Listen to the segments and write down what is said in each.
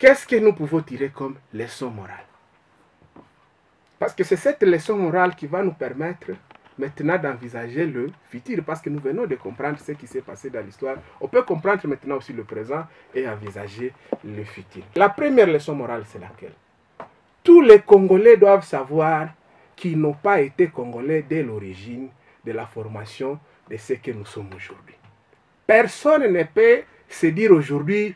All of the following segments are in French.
qu'est-ce que nous pouvons tirer comme leçon morale? Parce que c'est cette leçon morale qui va nous permettre maintenant d'envisager le futur, parce que nous venons de comprendre ce qui s'est passé dans l'histoire. On peut comprendre maintenant aussi le présent et envisager le futur. La première leçon morale, c'est laquelle? Tous les Congolais doivent savoir qu'ils n'ont pas été Congolais dès l'origine de la formation de ce que nous sommes aujourd'hui. Personne ne peut se dire aujourd'hui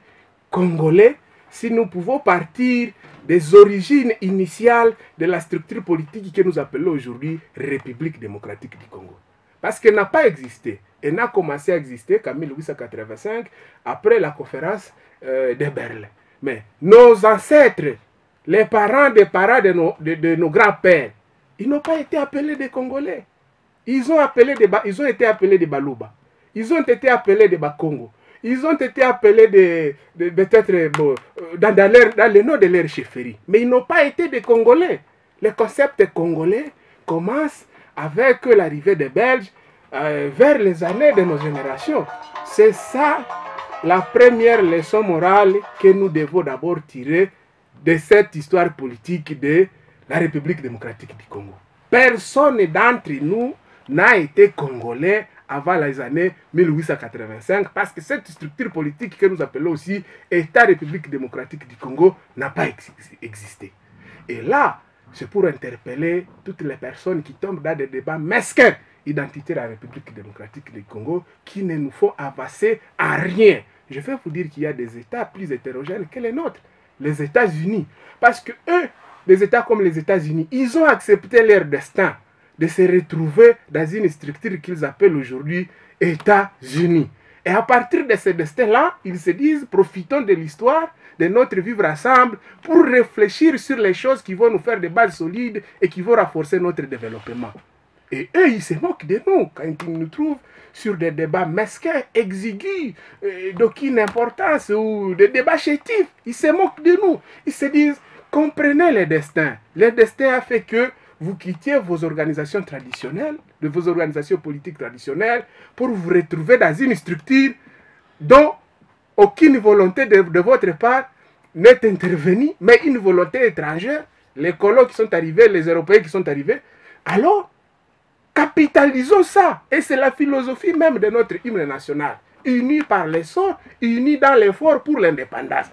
Congolais si nous pouvons partir des origines initiales de la structure politique que nous appelons aujourd'hui République démocratique du Congo. Parce qu'elle n'a pas existé. Elle n'a commencé à exister qu'en 1885, après la conférence de Berlin. Mais nos ancêtres, les parents des parents de nos grands-pères, ils n'ont pas été appelés des Congolais. Ils ont été appelés des Baluba. Ils ont été appelés des Bakongo. Ils ont été appelés peut-être dans le nom de leur chefferie. Mais ils n'ont pas été des Congolais. Le concept congolais commence avec l'arrivée des Belges vers les années de nos générations. C'est ça la première leçon morale que nous devons d'abord tirer de cette histoire politique de la République démocratique du Congo. Personne d'entre nous n'a été Congolais avant les années 1885, parce que cette structure politique que nous appelons aussi État République démocratique du Congo n'a pas existé. Et là, c'est pour interpeller toutes les personnes qui tombent dans des débats mesquins identité de la République démocratique du Congo qui ne nous font avancer à rien. Je vais vous dire qu'il y a des États plus hétérogènes que les nôtres, les États-Unis. Parce que eux, les États comme les États-Unis, ils ont accepté leur destin de se retrouver dans une structure qu'ils appellent aujourd'hui États-Unis. Et à partir de ce destin-là, ils se disent, profitons de l'histoire, de notre vivre ensemble, pour réfléchir sur les choses qui vont nous faire des bases solides et qui vont renforcer notre développement. Et eux, ils se moquent de nous quand ils nous trouvent sur des débats mesquins, exigus, d'aucune importance, ou des débats chétifs. Ils se moquent de nous. Ils se disent, comprenez le destin. Le destin a fait que vous quittiez vos organisations traditionnelles, de vos organisations politiques traditionnelles, pour vous retrouver dans une structure dont aucune volonté de votre part n'est intervenue, mais une volonté étrangère. Les colons qui sont arrivés, les Européens qui sont arrivés. Alors, capitalisons ça. Et c'est la philosophie même de notre hymne national. Unis par les sons, unis dans l'effort pour l'indépendance.